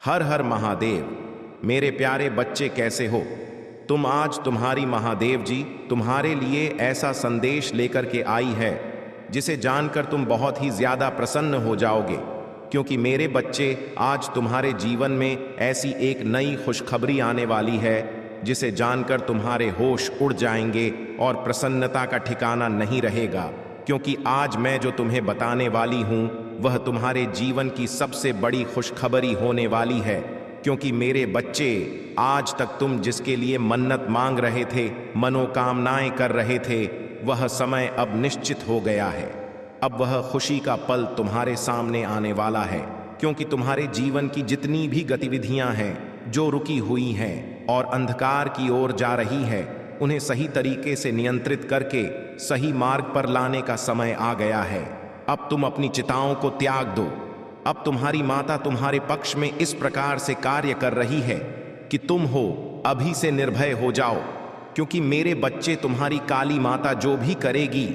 हर हर महादेव। मेरे प्यारे बच्चे कैसे हो तुम? आज तुम्हारी महादेव जी तुम्हारे लिए ऐसा संदेश लेकर के आई है जिसे जानकर तुम बहुत ही ज्यादा प्रसन्न हो जाओगे, क्योंकि मेरे बच्चे आज तुम्हारे जीवन में ऐसी एक नई खुशखबरी आने वाली है जिसे जानकर तुम्हारे होश उड़ जाएंगे और प्रसन्नता का ठिकाना नहीं रहेगा। क्योंकि आज मैं जो तुम्हें बताने वाली हूं वह तुम्हारे जीवन की सबसे बड़ी खुशखबरी होने वाली है। क्योंकि मेरे बच्चे, आज तक तुम जिसके लिए मन्नत मांग रहे थे, मनोकामनाएं कर रहे थे, वह समय अब निश्चित हो गया है। अब वह खुशी का पल तुम्हारे सामने आने वाला है, क्योंकि तुम्हारे जीवन की जितनी भी गतिविधियां हैं जो रुकी हुई हैं और अंधकार की ओर जा रही है, उन्हें सही तरीके से नियंत्रित करके सही मार्ग पर लाने का समय आ गया है। अब तुम अपनी चिताओं को त्याग दो। अब तुम्हारी माता तुम्हारे पक्ष में इस प्रकार से कार्य कर रही है कि तुम हो अभी से निर्भय हो जाओ, क्योंकि मेरे बच्चे, तुम्हारी काली माता जो भी करेगी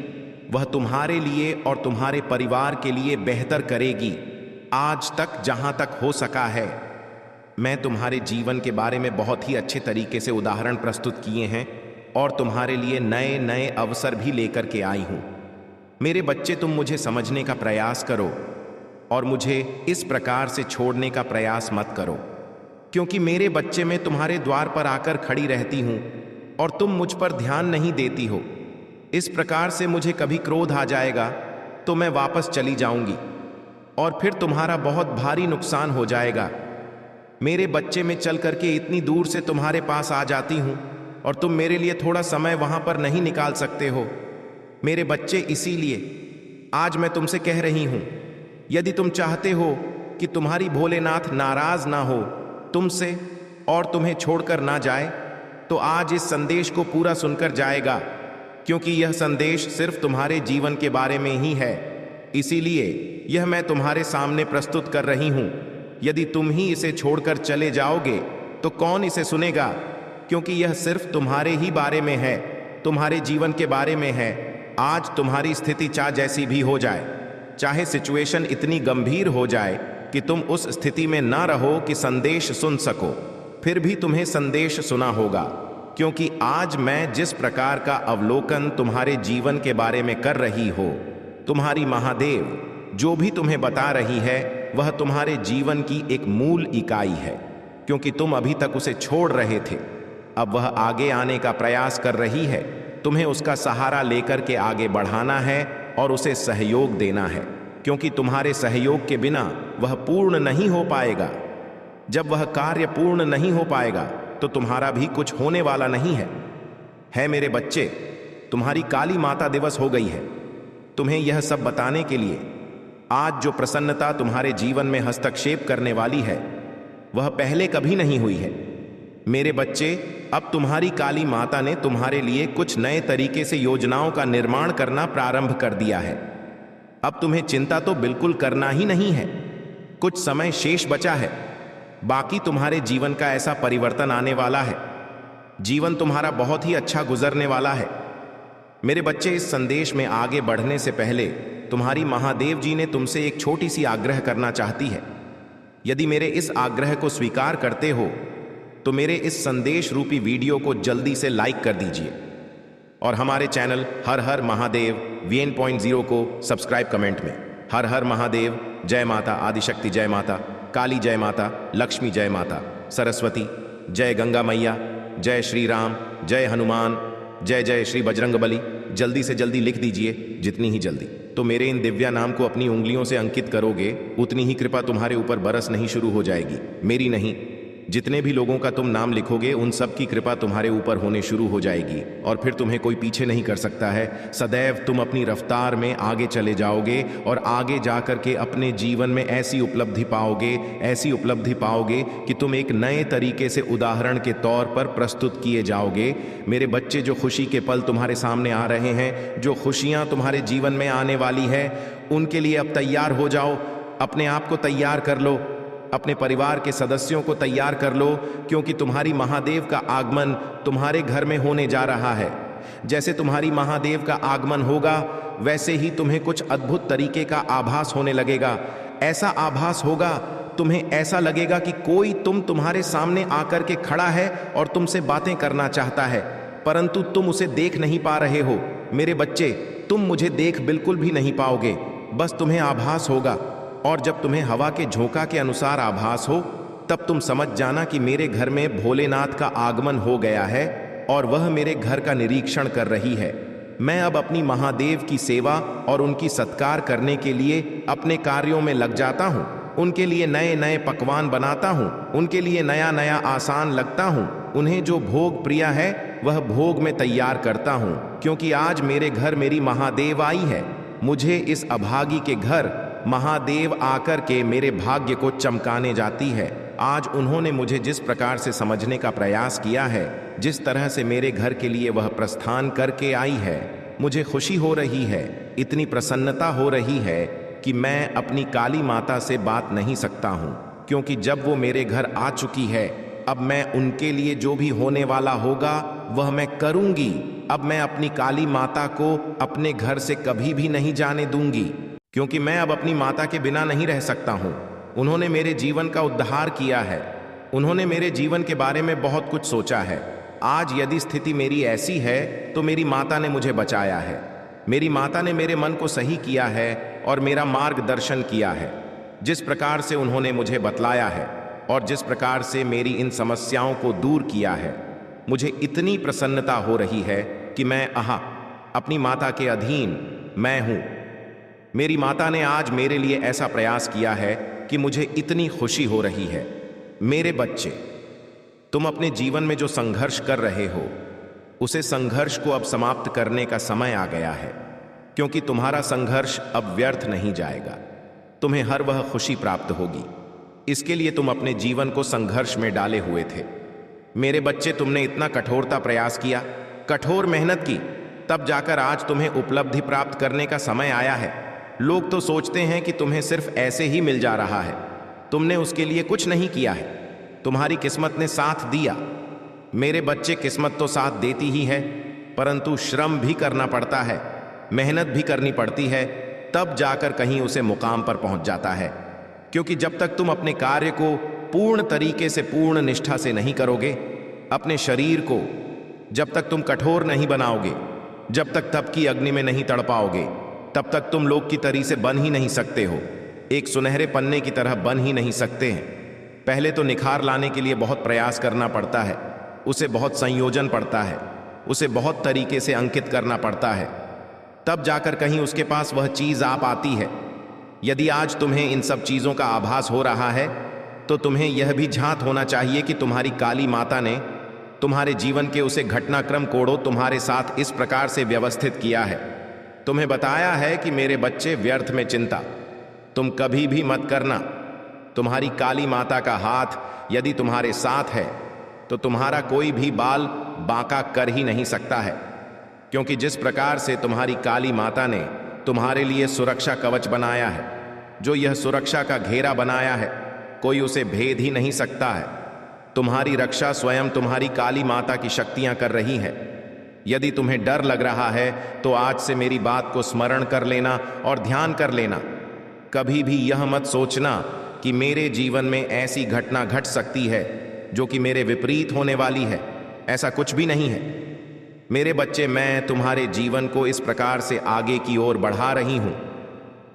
वह तुम्हारे लिए और तुम्हारे परिवार के लिए बेहतर करेगी। आज तक जहां तक हो सका है, मैं तुम्हारे जीवन के बारे में बहुत ही अच्छे तरीके से उदाहरण प्रस्तुत किए हैं और तुम्हारे लिए नए नए अवसर भी लेकर के आई हूं। मेरे बच्चे, तुम मुझे समझने का प्रयास करो और मुझे इस प्रकार से छोड़ने का प्रयास मत करो, क्योंकि मेरे बच्चे, मैं तुम्हारे द्वार पर आकर खड़ी रहती हूं और तुम मुझ पर ध्यान नहीं देती हो। इस प्रकार से मुझे कभी क्रोध आ जाएगा तो मैं वापस चली जाऊंगी और फिर तुम्हारा बहुत भारी नुकसान हो जाएगा। मेरे बच्चे, में चल करके इतनी दूर से तुम्हारे पास आ जाती हूं और तुम मेरे लिए थोड़ा समय वहां पर नहीं निकाल सकते हो। मेरे बच्चे, इसीलिए आज मैं तुमसे कह रही हूं, यदि तुम चाहते हो कि तुम्हारी भोलेनाथ नाराज ना हो तुमसे और तुम्हें छोड़कर ना जाए, तो आज इस संदेश को पूरा सुनकर जाएगा, क्योंकि यह संदेश सिर्फ तुम्हारे जीवन के बारे में ही है। इसीलिए यह मैं तुम्हारे सामने प्रस्तुत कर रही हूं। यदि तुम ही इसे छोड़कर चले जाओगे तो कौन इसे सुनेगा? क्योंकि यह सिर्फ तुम्हारे ही बारे में है, तुम्हारे जीवन के बारे में है। आज तुम्हारी स्थिति चाहे जैसी भी हो जाए, चाहे सिचुएशन इतनी गंभीर हो जाए कि तुम उस स्थिति में ना रहो कि संदेश सुन सको, फिर भी तुम्हें संदेश सुना होगा। क्योंकि आज मैं जिस प्रकार का अवलोकन तुम्हारे जीवन के बारे में कर रही हो, तुम्हारी महादेव जो भी तुम्हें बता रही है वह तुम्हारे जीवन की एक मूल इकाई है। क्योंकि तुम अभी तक उसे छोड़ रहे थे, अब वह आगे आने का प्रयास कर रही है। तुम्हें उसका सहारा लेकर के आगे बढ़ाना है और उसे सहयोग देना है, क्योंकि तुम्हारे सहयोग के बिना वह पूर्ण नहीं हो पाएगा। जब वह कार्य पूर्ण नहीं हो पाएगा तो तुम्हारा भी कुछ होने वाला नहीं है। मेरे बच्चे, तुम्हारी काली माता दिवस हो गई है। तुम्हें यह सब बताने के लिए आज जो प्रसन्नता तुम्हारे जीवन में हस्तक्षेप करने वाली है वह पहले कभी नहीं हुई है। मेरे बच्चे, अब तुम्हारी काली माता ने तुम्हारे लिए कुछ नए तरीके से योजनाओं का निर्माण करना प्रारंभ कर दिया है। अब तुम्हें चिंता तो बिल्कुल करना ही नहीं है। कुछ समय शेष बचा है, बाकी तुम्हारे जीवन का ऐसा परिवर्तन आने वाला है, जीवन तुम्हारा बहुत ही अच्छा गुजरने वाला है। मेरे बच्चे, इस संदेश में आगे बढ़ने से पहले तुम्हारी महादेव जी ने तुमसे एक छोटी सी आग्रह करना चाहती है। यदि मेरे इस आग्रह को स्वीकार करते हो तो मेरे इस संदेश रूपी वीडियो को जल्दी से लाइक कर दीजिए और हमारे चैनल हर हर महादेव VN.0 को सब्सक्राइब कमेंट में हर हर महादेव, जय माता आदिशक्ति, जय माता काली, जय माता लक्ष्मी, जय माता सरस्वती, जय गंगा मैया, जय श्री राम, जय हनुमान, जय जय श्री बजरंगबली। जल्दी से जल्दी लिख दीजिए, जितनी ही जल्दी। तो मेरे इन दिव्या नाम को अपनी उंगलियों से अंकित करोगे, उतनी ही कृपा तुम्हारे ऊपर बरस नहीं शुरू हो जाएगी। मेरी नहीं, जितने भी लोगों का तुम नाम लिखोगे उन सब की कृपा तुम्हारे ऊपर होने शुरू हो जाएगी और फिर तुम्हें कोई पीछे नहीं कर सकता है। सदैव तुम अपनी रफ्तार में आगे चले जाओगे और आगे जाकर के अपने जीवन में ऐसी उपलब्धि पाओगे कि तुम एक नए तरीके से उदाहरण के तौर पर प्रस्तुत किए जाओगे। मेरे बच्चे, जो खुशी के पल तुम्हारे सामने आ रहे हैं, जो खुशियां तुम्हारे जीवन में आने वाली है, उनके लिए अब तैयार हो जाओ। अपने आप को तैयार कर लो, अपने परिवार के सदस्यों को तैयार कर लो, क्योंकि तुम्हारी महादेव का आगमन तुम्हारे घर में होने जा रहा है। जैसे तुम्हारी महादेव का आगमन होगा वैसे ही तुम्हें कुछ अद्भुत तरीके का आभास होने लगेगा। ऐसा आभास होगा तुम्हें ऐसा लगेगा कि कोई तुम्हारे सामने आकर के खड़ा है और तुमसे बातें करना चाहता है, परंतु तुम उसे देख नहीं पा रहे हो। मेरे बच्चे, तुम मुझे देख बिल्कुल भी नहीं पाओगे, बस तुम्हें आभास होगा। और जब तुम्हें हवा के झोंका के अनुसार आभास हो, तब तुम समझ जाना कि मेरे घर में भोलेनाथ का आगमन हो गया है और वह मेरे घर का निरीक्षण कर रही है। मैं अब अपनी महादेव की सेवा और उनकी सत्कार करने के लिए अपने कार्यों में लग जाता हूँ। उनके लिए नए नए पकवान बनाता हूँ, उनके लिए नया नया आसान लगता हूँ। उन्हें जो भोग प्रिय है वह भोग में तैयार करता हूँ, क्योंकि आज मेरे घर मेरी महादेव आई है। मुझे इस अभागी के घर महादेव आकर के मेरे भाग्य को चमकाने जाती है। आज उन्होंने मुझे जिस प्रकार से समझने का प्रयास किया है, जिस तरह से मेरे घर के लिए वह प्रस्थान करके आई है, मुझे खुशी हो रही है, इतनी प्रसन्नता हो रही है कि मैं अपनी काली माता से बात नहीं सकता हूँ। क्योंकि जब वो मेरे घर आ चुकी है, अब मैं उनके लिए जो भी होने वाला होगा वह मैं करूँगी। अब मैं अपनी काली माता को अपने घर से कभी भी नहीं जाने दूंगी, क्योंकि मैं अब अपनी माता के बिना नहीं रह सकता हूँ। उन्होंने मेरे जीवन का उद्धार किया है, उन्होंने मेरे जीवन के बारे में बहुत कुछ सोचा है। आज यदि स्थिति मेरी ऐसी है तो मेरी माता ने मुझे बचाया है, मेरी माता ने मेरे मन को सही किया है और मेरा मार्गदर्शन किया है। जिस प्रकार से उन्होंने मुझे बतलाया है और जिस प्रकार से मेरी इन समस्याओं को दूर किया है, मुझे इतनी प्रसन्नता हो रही है कि मैं अपनी माता के अधीन मैं हूँ। मेरी माता ने आज मेरे लिए ऐसा प्रयास किया है कि मुझे इतनी खुशी हो रही है। मेरे बच्चे, तुम अपने जीवन में जो संघर्ष कर रहे हो, उसे संघर्ष को अब समाप्त करने का समय आ गया है, क्योंकि तुम्हारा संघर्ष अब व्यर्थ नहीं जाएगा। तुम्हें हर वह खुशी प्राप्त होगी। इसके लिए तुम अपने जीवन को संघर्ष में डाले हुए थे। मेरे बच्चे, तुमने इतना कठोरता प्रयास किया, कठोर मेहनत की, तब जाकर आज तुम्हें उपलब्धि प्राप्त करने का समय आया है। लोग तो सोचते हैं कि तुम्हें सिर्फ ऐसे ही मिल जा रहा है, तुमने उसके लिए कुछ नहीं किया है, तुम्हारी किस्मत ने साथ दिया। मेरे बच्चे, किस्मत तो साथ देती ही है, परंतु श्रम भी करना पड़ता है, मेहनत भी करनी पड़ती है, तब जाकर कहीं उसे मुकाम पर पहुंच जाता है। क्योंकि जब तक तुम अपने कार्य को पूर्ण तरीके से, पूर्ण निष्ठा से नहीं करोगे, अपने शरीर को जब तक तुम कठोर नहीं बनाओगे, जब तक तप की अग्नि में नहीं तड़पाओगे, तब तक तुम लोग की तरी से बन ही नहीं सकते हो, एक सुनहरे पन्ने की तरह बन ही नहीं सकते हैं। पहले तो निखार लाने के लिए बहुत प्रयास करना पड़ता है, उसे बहुत संयोजन पड़ता है, उसे बहुत तरीके से अंकित करना पड़ता है, तब जाकर कहीं उसके पास वह चीज आ पाती है। यदि आज तुम्हें इन सब चीजों का आभास हो रहा है, तो तुम्हें यह भी झांत होना चाहिए कि तुम्हारी काली माता ने तुम्हारे जीवन के उसे घटनाक्रम कोड़ो तुम्हारे साथ इस प्रकार से व्यवस्थित किया है। तुम्हें बताया है कि मेरे बच्चे, व्यर्थ में चिंता तुम कभी भी मत करना। तुम्हारी काली माता का हाथ यदि तुम्हारे साथ है, तो तुम्हारा कोई भी बाल बांका कर ही नहीं सकता है। क्योंकि जिस प्रकार से तुम्हारी काली माता ने तुम्हारे लिए सुरक्षा कवच बनाया है, जो यह सुरक्षा का घेरा बनाया है, कोई उसे भेद ही नहीं सकता है। तुम्हारी रक्षा स्वयं तुम्हारी काली माता की शक्तियां कर रही है। यदि तुम्हें डर लग रहा है, तो आज से मेरी बात को स्मरण कर लेना और ध्यान कर लेना। कभी भी यह मत सोचना कि मेरे जीवन में ऐसी घटना घट सकती है जो कि मेरे विपरीत होने वाली है। ऐसा कुछ भी नहीं है। मेरे बच्चे, मैं तुम्हारे जीवन को इस प्रकार से आगे की ओर बढ़ा रही हूं,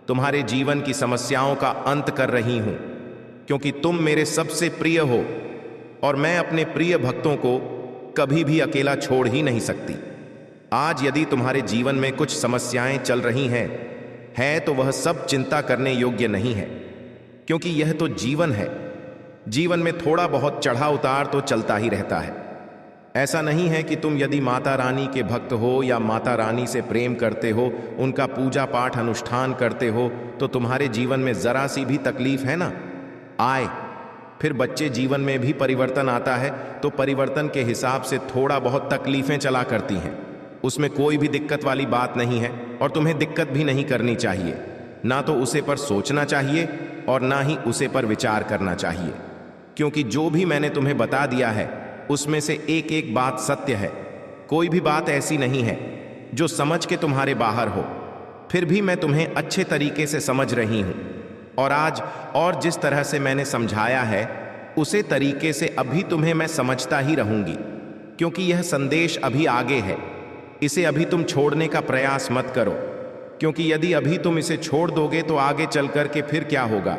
तुम्हारे जीवन की समस्याओं का अंत कर रही हूं, क्योंकि तुम मेरे सबसे प्रिय हो और मैं अपने प्रिय भक्तों को कभी भी अकेला छोड़ ही नहीं सकती। आज यदि तुम्हारे जीवन में कुछ समस्याएं चल रही हैं तो वह सब चिंता करने योग्य नहीं है, क्योंकि यह तो जीवन है। जीवन में थोड़ा बहुत चढ़ा उतार तो चलता ही रहता है। ऐसा नहीं है कि तुम यदि माता रानी के भक्त हो या माता रानी से प्रेम करते हो, उनका पूजा पाठ अनुष्ठान करते हो, तो तुम्हारे जीवन में जरा सी भी तकलीफ है ना आए। फिर बच्चे, जीवन में भी परिवर्तन आता है तो परिवर्तन के हिसाब से थोड़ा बहुत तकलीफें चला करती हैं। उसमें कोई भी दिक्कत वाली बात नहीं है और तुम्हें दिक्कत भी नहीं करनी चाहिए। ना तो उसे पर सोचना चाहिए और ना ही उसे पर विचार करना चाहिए, क्योंकि जो भी मैंने तुम्हें बता दिया है उसमें से एक एक बात सत्य है। कोई भी बात ऐसी नहीं है जो समझ के तुम्हारे बाहर हो। फिर भी मैं तुम्हें अच्छे तरीके से समझ रही हूं। और आज और जिस तरह से मैंने समझाया है उसे तरीके से अभी तुम्हें मैं समझता ही रहूंगी, क्योंकि यह संदेश अभी आगे है। इसे अभी तुम छोड़ने का प्रयास मत करो, क्योंकि यदि अभी तुम इसे छोड़ दोगे तो आगे चल कर के फिर क्या होगा,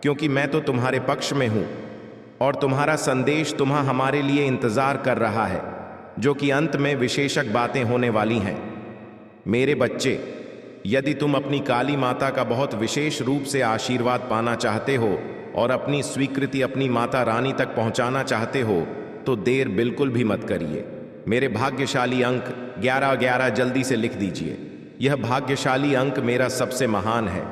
क्योंकि मैं तो तुम्हारे पक्ष में हूं और तुम्हारा संदेश तुम्हारा हमारे लिए इंतजार कर रहा है, जो कि अंत में विशेषक बातें होने वाली हैं। मेरे बच्चे, यदि तुम अपनी काली माता का बहुत विशेष रूप से आशीर्वाद पाना चाहते हो और अपनी स्वीकृति अपनी माता रानी तक पहुंचाना चाहते हो तो देर बिल्कुल भी मत करिए। मेरे भाग्यशाली अंक 1111 जल्दी से लिख दीजिए। यह भाग्यशाली अंक मेरा सबसे महान है।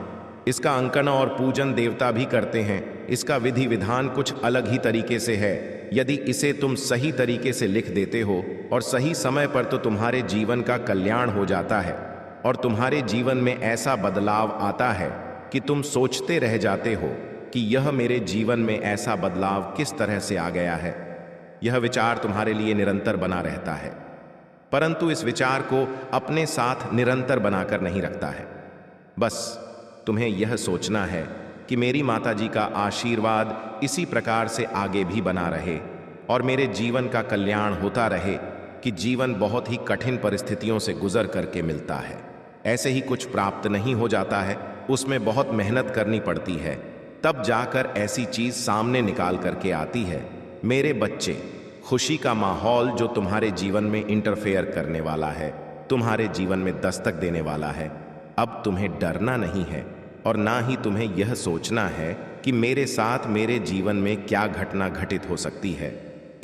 इसका अंकन और पूजन देवता भी करते हैं। इसका विधि विधान कुछ अलग ही तरीके से है। यदि इसे तुम सही तरीके से लिख देते हो और सही समय पर तो तुम्हारे जीवन का कल्याण हो जाता है और तुम्हारे जीवन में ऐसा बदलाव आता है कि तुम सोचते रह जाते हो कि यह मेरे जीवन में ऐसा बदलाव किस तरह से आ गया है। यह विचार तुम्हारे लिए निरंतर बना रहता है, परंतु इस विचार को अपने साथ निरंतर बनाकर नहीं रखता है। बस तुम्हें यह सोचना है कि मेरी माताजी का आशीर्वाद इसी प्रकार से आगे भी बना रहे और मेरे जीवन का कल्याण होता रहे कि जीवन बहुत ही कठिन परिस्थितियों से गुजर करके मिलता है। ऐसे ही कुछ प्राप्त नहीं हो जाता है, उसमें बहुत मेहनत करनी पड़ती है, तब जाकर ऐसी चीज सामने निकाल करके आती है। मेरे बच्चे, खुशी का माहौल जो तुम्हारे जीवन में इंटरफेयर करने वाला है, तुम्हारे जीवन में दस्तक देने वाला है, अब तुम्हें डरना नहीं है और ना ही तुम्हें यह सोचना है कि मेरे साथ मेरे जीवन में क्या घटना घटित हो सकती है।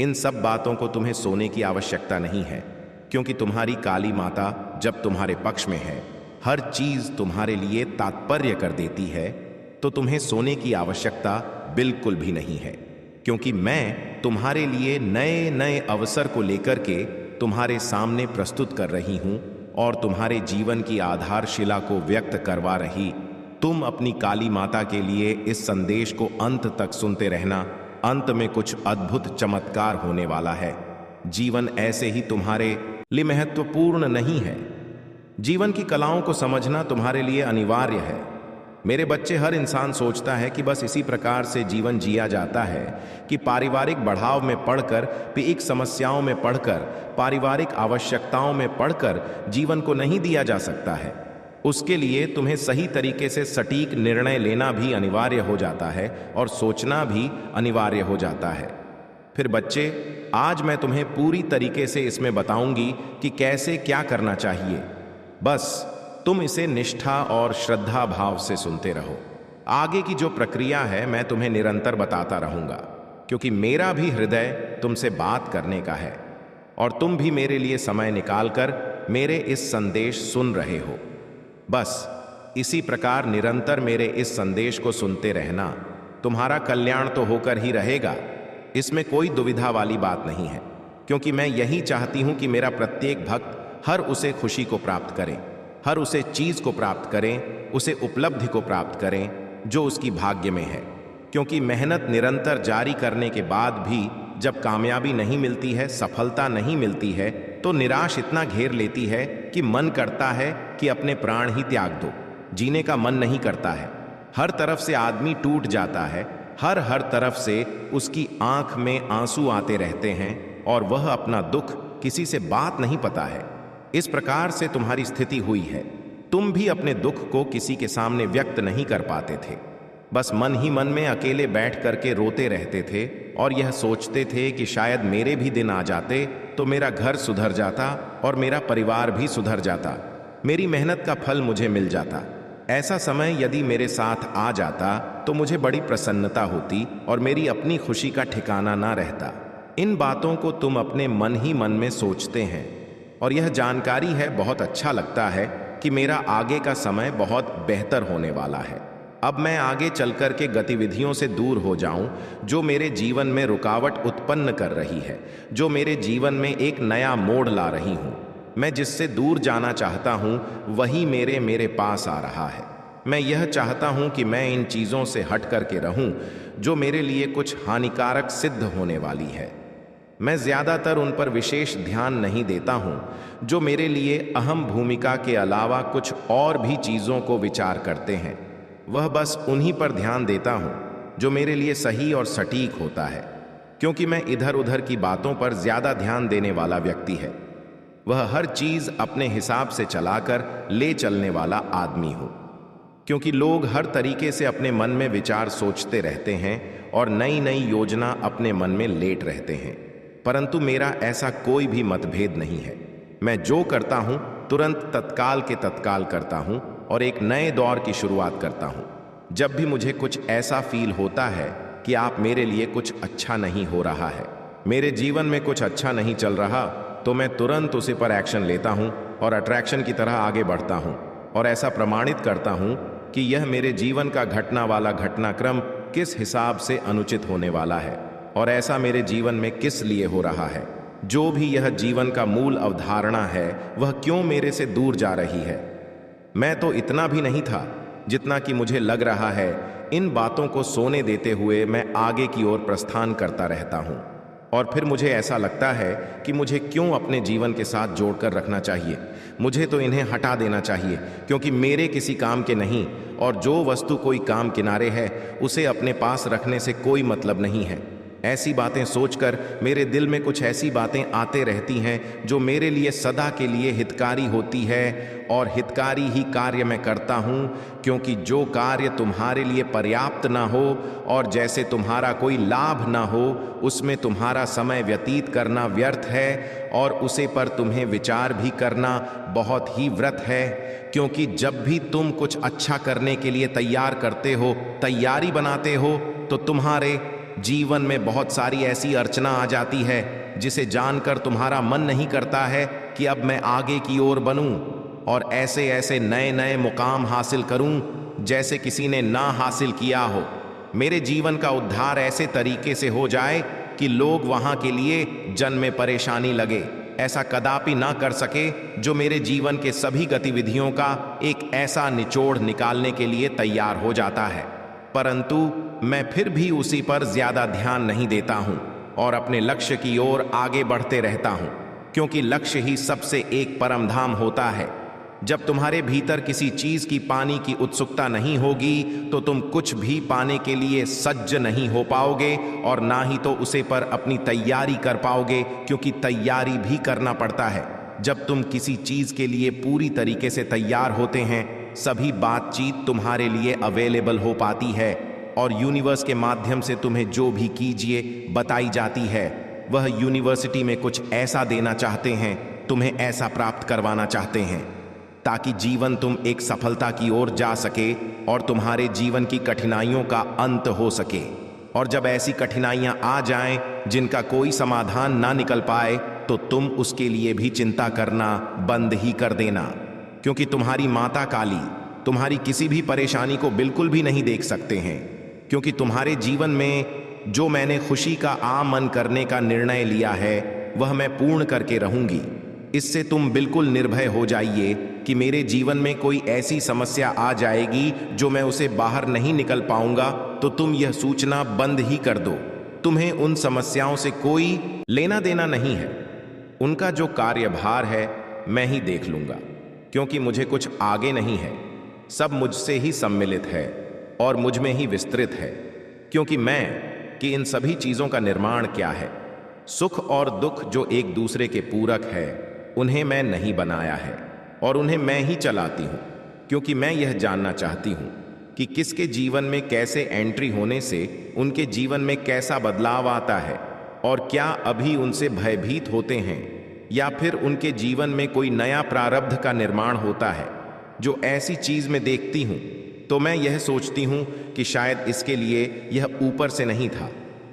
इन सब बातों को तुम्हें सोने की आवश्यकता नहीं है, क्योंकि तुम्हारी काली माता जब तुम्हारे पक्ष में है, हर चीज तुम्हारे लिए तात्पर्य कर देती है, तो तुम्हें सोने की आवश्यकता बिल्कुल भी नहीं है, क्योंकि मैं तुम्हारे लिए नए नए अवसर को लेकर के तुम्हारे सामने प्रस्तुत कर रही हूं और तुम्हारे जीवन की आधारशिला को व्यक्त करवा रही। तुम अपनी काली माता के लिए इस संदेश को अंत तक सुनते रहना। अंत में कुछ अद्भुत चमत्कार होने वाला है। जीवन ऐसे ही तुम्हारे लिए महत्वपूर्ण नहीं है। जीवन की कलाओं को समझना तुम्हारे लिए अनिवार्य है। मेरे बच्चे, हर इंसान सोचता है कि बस इसी प्रकार से जीवन जिया जाता है कि पारिवारिक बढ़ाव में पढ़कर, एक समस्याओं में पढ़कर, पारिवारिक आवश्यकताओं में पढ़कर जीवन को नहीं दिया जा सकता है। उसके लिए तुम्हें सही तरीके से सटीक निर्णय लेना भी अनिवार्य हो जाता है और सोचना भी अनिवार्य हो जाता है। फिर बच्चे, आज मैं तुम्हें पूरी तरीके से इसमें बताऊंगी कि कैसे क्या करना चाहिए। बस तुम इसे निष्ठा और श्रद्धा भाव से सुनते रहो। आगे की जो प्रक्रिया है मैं तुम्हें निरंतर बताता रहूंगा, क्योंकि मेरा भी हृदय तुमसे बात करने का है और तुम भी मेरे लिए समय निकालकर मेरे इस संदेश सुन रहे हो। बस इसी प्रकार निरंतर मेरे इस संदेश को सुनते रहना। तुम्हारा कल्याण तो होकर ही रहेगा, इसमें कोई दुविधा वाली बात नहीं है, क्योंकि मैं यही चाहती हूं कि मेरा प्रत्येक भक्त हर उसे खुशी को प्राप्त करे, हर उसे चीज को प्राप्त करें, उसे उपलब्धि को प्राप्त करें जो उसकी भाग्य में है। क्योंकि मेहनत निरंतर जारी करने के बाद भी जब कामयाबी नहीं मिलती है, सफलता नहीं मिलती है, तो निराश इतना घेर लेती है कि मन करता है कि अपने प्राण ही त्याग दो। जीने का मन नहीं करता है। हर तरफ से आदमी टूट जाता है, हर तरफ से उसकी आंख में आंसू आते रहते हैं और वह अपना दुख किसी से बात नहीं पता है। इस प्रकार से तुम्हारी स्थिति हुई है। तुम भी अपने दुख को किसी के सामने व्यक्त नहीं कर पाते थे, बस मन ही मन में अकेले बैठ करके रोते रहते थे और यह सोचते थे कि शायद मेरे भी दिन आ जाते तो मेरा घर सुधर जाता और मेरा परिवार भी सुधर जाता, मेरी मेहनत का फल मुझे मिल जाता। ऐसा समय यदि मेरे साथ आ जाता तो मुझे बड़ी प्रसन्नता होती और मेरी अपनी खुशी का ठिकाना ना रहता। इन बातों को तुम अपने मन ही मन में सोचते हैं और यह जानकारी है, बहुत अच्छा लगता है कि मेरा आगे का समय बहुत बेहतर होने वाला है। अब मैं आगे चलकर के गतिविधियों से दूर हो जाऊं जो मेरे जीवन में रुकावट उत्पन्न कर रही है, जो मेरे जीवन में एक नया मोड़ ला रही हूं। मैं जिससे दूर जाना चाहता हूं वही मेरे पास आ रहा है। मैं यह चाहता हूं कि मैं इन चीज़ों से हट करके रहूं जो मेरे लिए कुछ हानिकारक सिद्ध होने वाली है। मैं ज़्यादातर उन पर विशेष ध्यान नहीं देता हूं जो मेरे लिए अहम भूमिका के अलावा कुछ और भी चीज़ों को विचार करते हैं। वह बस उन्हीं पर ध्यान देता हूं जो मेरे लिए सही और सटीक होता है, क्योंकि मैं इधर उधर की बातों पर ज्यादा ध्यान देने वाला व्यक्ति है। वह हर चीज अपने हिसाब से चलाकर ले चलने वाला आदमी हूं, क्योंकि लोग हर तरीके से अपने मन में विचार सोचते रहते हैं और नई नई योजना अपने मन में लेट रहते हैं, परंतु मेरा ऐसा कोई भी मतभेद नहीं है। मैं जो करता हूं तुरंत तत्काल के तत्काल करता हूं और एक नए दौर की शुरुआत करता हूं। जब भी मुझे कुछ ऐसा फील होता है कि आप मेरे लिए कुछ अच्छा नहीं हो रहा है, मेरे जीवन में कुछ अच्छा नहीं चल रहा, तो मैं तुरंत उसी पर एक्शन लेता हूं और अट्रैक्शन की तरह आगे बढ़ता हूं और ऐसा प्रमाणित करता हूं कि यह मेरे जीवन का घटना वाला घटनाक्रम किस हिसाब से अनुचित होने वाला है और ऐसा मेरे जीवन में किस लिए हो रहा है। जो भी यह जीवन का मूल अवधारणा है वह क्यों मेरे से दूर जा रही है। मैं तो इतना भी नहीं था जितना कि मुझे लग रहा है। इन बातों को सोने देते हुए मैं आगे की ओर प्रस्थान करता रहता हूं और फिर मुझे ऐसा लगता है कि मुझे क्यों अपने जीवन के साथ जोड़कर रखना चाहिए। मुझे तो इन्हें हटा देना चाहिए, क्योंकि मेरे किसी काम के नहीं, और जो वस्तु कोई काम किनारे है उसे अपने पास रखने से कोई मतलब नहीं है। ऐसी बातें सोचकर मेरे दिल में कुछ ऐसी बातें आते रहती हैं जो मेरे लिए सदा के लिए हितकारी होती है, और हितकारी ही कार्य मैं करता हूं, क्योंकि जो कार्य तुम्हारे लिए पर्याप्त ना हो और जैसे तुम्हारा कोई लाभ ना हो, उसमें तुम्हारा समय व्यतीत करना व्यर्थ है और उसे पर तुम्हें विचार भी करना बहुत ही व्यर्थ है। क्योंकि जब भी तुम कुछ अच्छा करने के लिए तैयार करते हो, तैयारी बनाते हो, तो तुम्हारे जीवन में बहुत सारी ऐसी अर्चना आ जाती है जिसे जानकर तुम्हारा मन नहीं करता है कि अब मैं आगे की ओर बनूं और ऐसे ऐसे नए नए मुकाम हासिल करूं जैसे किसी ने ना हासिल किया हो। मेरे जीवन का उद्धार ऐसे तरीके से हो जाए कि लोग वहां के लिए जन्म में परेशानी लगे, ऐसा कदापि ना कर सके जो मेरे जीवन के सभी गतिविधियों का एक ऐसा निचोड़ निकालने के लिए तैयार हो जाता है। परंतु मैं फिर भी उसी पर ज्यादा ध्यान नहीं देता हूं और अपने लक्ष्य की ओर आगे बढ़ते रहता हूं, क्योंकि लक्ष्य ही सबसे एक परम धाम होता है। जब तुम्हारे भीतर किसी चीज की पाने की उत्सुकता नहीं होगी तो तुम कुछ भी पाने के लिए सज्ज नहीं हो पाओगे और ना ही तो उसे पर अपनी तैयारी कर पाओगे, क्योंकि तैयारी भी करना पड़ता है। जब तुम किसी चीज के लिए पूरी तरीके से तैयार होते हैं, सभी बातचीत तुम्हारे लिए अवेलेबल हो पाती है और यूनिवर्स के माध्यम से तुम्हें जो भी कीजिए बताई जाती है। वह यूनिवर्सिटी में कुछ ऐसा देना चाहते हैं, तुम्हें ऐसा प्राप्त करवाना चाहते हैं, ताकि जीवन तुम एक सफलता की ओर जा सके और तुम्हारे जीवन की कठिनाइयों का अंत हो सके। और जब ऐसी कठिनाइयां आ जाएं जिनका कोई समाधान ना निकल पाए, तो तुम उसके लिए भी चिंता करना बंद ही कर देना, क्योंकि तुम्हारी माता काली तुम्हारी किसी भी परेशानी को बिल्कुल भी नहीं देख सकते हैं। क्योंकि तुम्हारे जीवन में जो मैंने खुशी का आमन करने का निर्णय लिया है वह मैं पूर्ण करके रहूंगी। इससे तुम बिल्कुल निर्भय हो जाइए कि मेरे जीवन में कोई ऐसी समस्या आ जाएगी जो मैं उसे बाहर नहीं निकल पाऊंगा, तो तुम यह सूचना बंद ही कर दो। तुम्हें उन समस्याओं से कोई लेना देना नहीं है, उनका जो कार्यभार है मैं ही देख लूंगा, क्योंकि मुझे कुछ आगे नहीं है, सब मुझसे ही सम्मिलित है और मुझ में ही विस्तृत है। क्योंकि मैं कि इन सभी चीजों का निर्माण क्या है, सुख और दुख जो एक दूसरे के पूरक है, उन्हें मैं नहीं बनाया है और उन्हें मैं ही चलाती हूं, क्योंकि मैं यह जानना चाहती हूं कि किसके जीवन में कैसे एंट्री होने से उनके जीवन में कैसा बदलाव आता है और क्या अभी उनसे भयभीत होते हैं या फिर उनके जीवन में कोई नया प्रारब्ध का निर्माण होता है। जो ऐसी चीज में देखती हूं तो मैं यह सोचती हूं कि शायद इसके लिए यह ऊपर से नहीं था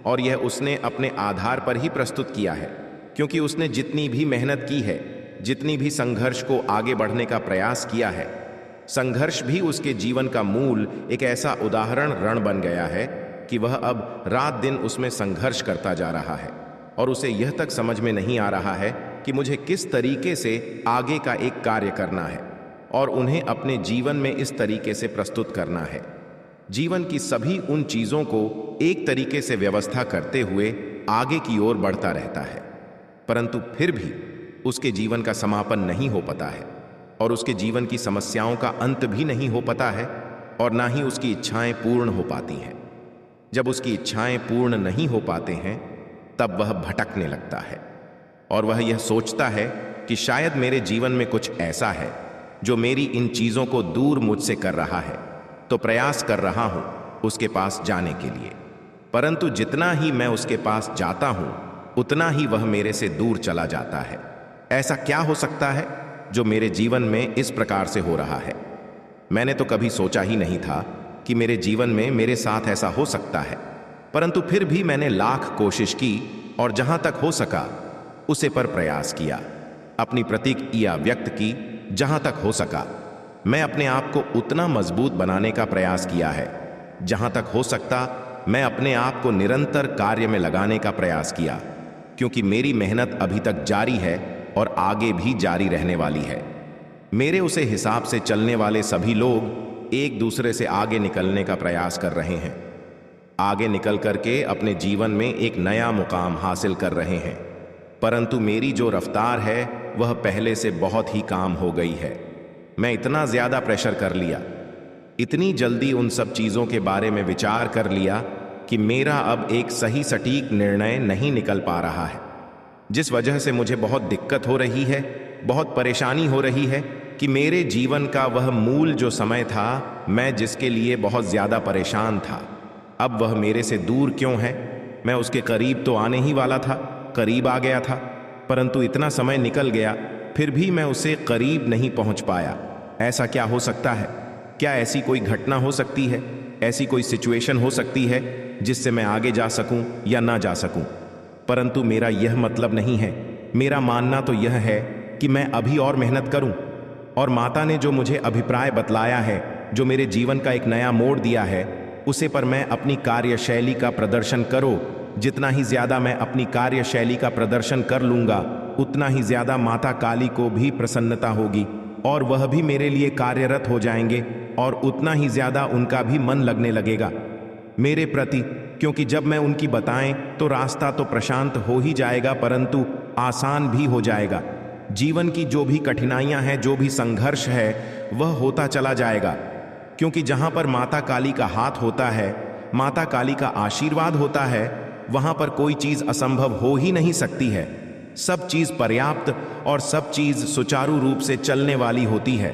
और यह उसने अपने आधार पर ही प्रस्तुत किया है, क्योंकि उसने जितनी भी मेहनत की है, जितनी भी संघर्ष को आगे बढ़ने का प्रयास किया है, संघर्ष भी उसके जीवन का मूल एक ऐसा उदाहरण रण बन गया है कि वह अब रात दिन उसमें संघर्ष करता जा रहा है और उसे यह तक समझ में नहीं आ रहा है कि मुझे किस तरीके से आगे का एक कार्य करना है और उन्हें अपने जीवन में इस तरीके से प्रस्तुत करना है। जीवन की सभी उन चीजों को एक तरीके से व्यवस्था करते हुए आगे की ओर बढ़ता रहता है, परंतु फिर भी उसके जीवन का समापन नहीं हो पाता है और उसके जीवन की समस्याओं का अंत भी नहीं हो पाता है। और ना ही उसकी इच्छाएं पूर्ण हो पाती हैं। जब उसकी इच्छाएं पूर्ण नहीं हो पाते हैं तब वह भटकने लगता है और वह यह सोचता है कि शायद मेरे जीवन में कुछ ऐसा है जो मेरी इन चीज़ों को दूर मुझसे कर रहा है, तो प्रयास कर रहा हूं उसके पास जाने के लिए। परंतु जितना ही मैं उसके पास जाता हूं उतना ही वह मेरे से दूर चला जाता है। ऐसा क्या हो सकता है जो मेरे जीवन में इस प्रकार से हो रहा है? मैंने तो कभी सोचा ही नहीं था कि मेरे जीवन में मेरे साथ ऐसा हो सकता है, परंतु फिर भी मैंने लाख कोशिश की और जहां तक हो सका उसे पर प्रयास किया, अपनी प्रतिक्रिया व्यक्त की जहां तक हो सका। मैं अपने आप को उतना मजबूत बनाने का प्रयास किया है, जहां तक हो सकता मैं अपने आप को निरंतर कार्य में लगाने का प्रयास किया, क्योंकि मेरी मेहनत अभी तक जारी है और आगे भी जारी रहने वाली है। मेरे उसे हिसाब से चलने वाले सभी लोग एक दूसरे से आगे निकलने का प्रयास कर रहे हैं, आगे निकल करके अपने जीवन में एक नया मुकाम हासिल कर रहे हैं, परंतु मेरी जो रफ्तार है वह पहले से बहुत ही काम हो गई है। मैं इतना ज्यादा प्रेशर कर लिया, इतनी जल्दी उन सब चीजों के बारे में विचार कर लिया कि मेरा अब एक सही सटीक निर्णय नहीं निकल पा रहा है, जिस वजह से मुझे बहुत दिक्कत हो रही है, बहुत परेशानी हो रही है कि मेरे जीवन का वह मूल जो समय था, मैं जिसके लिए बहुत ज्यादा परेशान था, अब वह मेरे से दूर क्यों है? मैं उसके करीब तो आने ही वाला था, करीब आ गया था, परंतु इतना समय निकल गया फिर भी मैं उसे करीब नहीं पहुंच पाया। ऐसा क्या हो सकता है? क्या ऐसी कोई घटना हो सकती है, ऐसी कोई सिचुएशन हो सकती है जिससे मैं आगे जा सकूं या ना जा सकूं? परंतु मेरा यह मतलब नहीं है। मेरा मानना तो यह है कि मैं अभी और मेहनत करूं, और माता ने जो मुझे अभिप्राय बतलाया है, जो मेरे जीवन का एक नया मोड़ दिया है, उसे पर मैं अपनी कार्यशैली का प्रदर्शन करो। जितना ही ज्यादा मैं अपनी कार्यशैली का प्रदर्शन कर लूंगा उतना ही ज्यादा माता काली को भी प्रसन्नता होगी और वह भी मेरे लिए कार्यरत हो जाएंगे और उतना ही ज्यादा उनका भी मन लगने लगेगा मेरे प्रति, क्योंकि जब मैं उनकी बताएं तो रास्ता तो प्रशांत हो ही जाएगा परंतु आसान भी हो जाएगा। जीवन की जो भी कठिनाइयां हैं, जो भी संघर्ष है, वह होता चला जाएगा, क्योंकि जहां पर माता काली का हाथ होता है, माता काली का आशीर्वाद होता है, वहां पर कोई चीज असंभव हो ही नहीं सकती है। सब चीज पर्याप्त और सब चीज सुचारू रूप से चलने वाली होती है,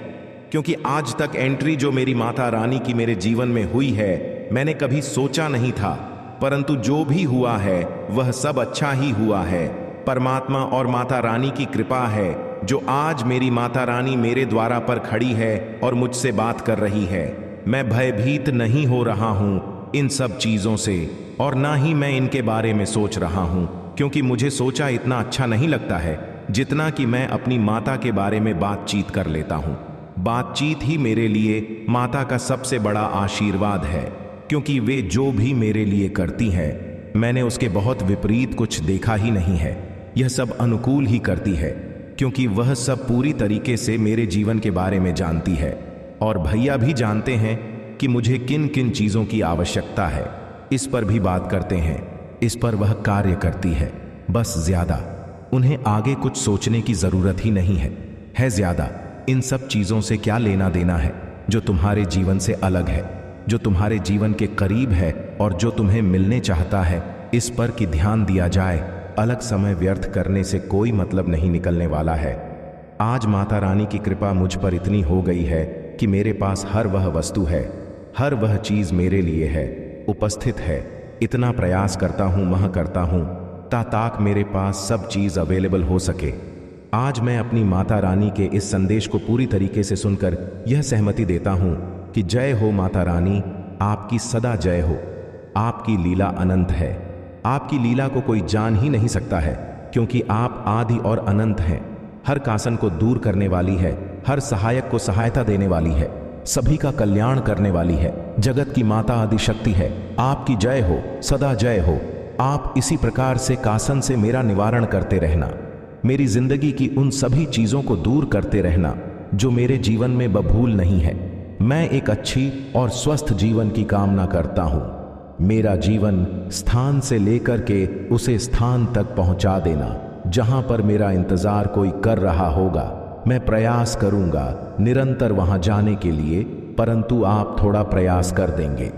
क्योंकि आज तक एंट्री जो मेरी माता रानी की मेरे जीवन में हुई है, मैंने कभी सोचा नहीं था, परंतु जो भी हुआ है वह सब अच्छा ही हुआ है। परमात्मा और माता रानी की कृपा है जो आज मेरी माता रानी मेरे द्वारा पर खड़ी है और मुझसे बात कर रही है। मैं भयभीत नहीं हो रहा हूं इन सब चीजों से, और ना ही मैं इनके बारे में सोच रहा हूं, क्योंकि मुझे सोचा इतना अच्छा नहीं लगता है जितना कि मैं अपनी माता के बारे में बातचीत कर लेता हूं। बातचीत ही मेरे लिए माता का सबसे बड़ा आशीर्वाद है, क्योंकि वे जो भी मेरे लिए करती है, मैंने उसके बहुत विपरीत कुछ देखा ही नहीं है। यह सब अनुकूल ही करती है, क्योंकि वह सब पूरी तरीके से मेरे जीवन के बारे में जानती है, और भैया भी जानते हैं कि मुझे किन किन चीज़ों की आवश्यकता है। इस पर भी बात करते हैं, इस पर वह कार्य करती है। बस ज्यादा उन्हें आगे कुछ सोचने की जरूरत ही नहीं है ज्यादा। इन सब चीज़ों से क्या लेना देना है जो तुम्हारे जीवन से अलग है, जो तुम्हारे जीवन के करीब है और जो तुम्हें मिलने चाहता है, इस पर कि ध्यान दिया जाए। अलग समय व्यर्थ करने से कोई मतलब नहीं निकलने वाला है। आज माता रानी की कृपा मुझ पर इतनी हो गई है कि मेरे पास हर वह वस्तु है, हर वह चीज मेरे लिए है, उपस्थित है। इतना प्रयास करता हूं, मह करता हूं ताक मेरे पास सब चीज अवेलेबल हो सके। आज मैं अपनी माता रानी के इस संदेश को पूरी तरीके से सुनकर यह सहमति देता हूं कि जय हो माता रानी, आपकी सदा जय हो। आपकी लीला अनंत है, आपकी लीला को कोई जान ही नहीं सकता है, क्योंकि आप आदि और अनंत हैं। हर कासन को दूर करने वाली है, हर सहायक को सहायता देने वाली है, सभी का कल्याण करने वाली है, जगत की माता आदि शक्ति है। आपकी जय हो, सदा जय हो। आप इसी प्रकार से कासन से मेरा निवारण करते रहना, मेरी जिंदगी की उन सभी चीजों को दूर करते रहना जो मेरे जीवन में बभूल नहीं है। मैं एक अच्छी और स्वस्थ जीवन की कामना करता हूं। मेरा जीवन स्थान से लेकर के उसे स्थान तक पहुंचा देना, जहां पर मेरा इंतजार कोई कर रहा होगा। मैं प्रयास करूंगा निरंतर वहां जाने के लिए, परंतु आप थोड़ा प्रयास कर देंगे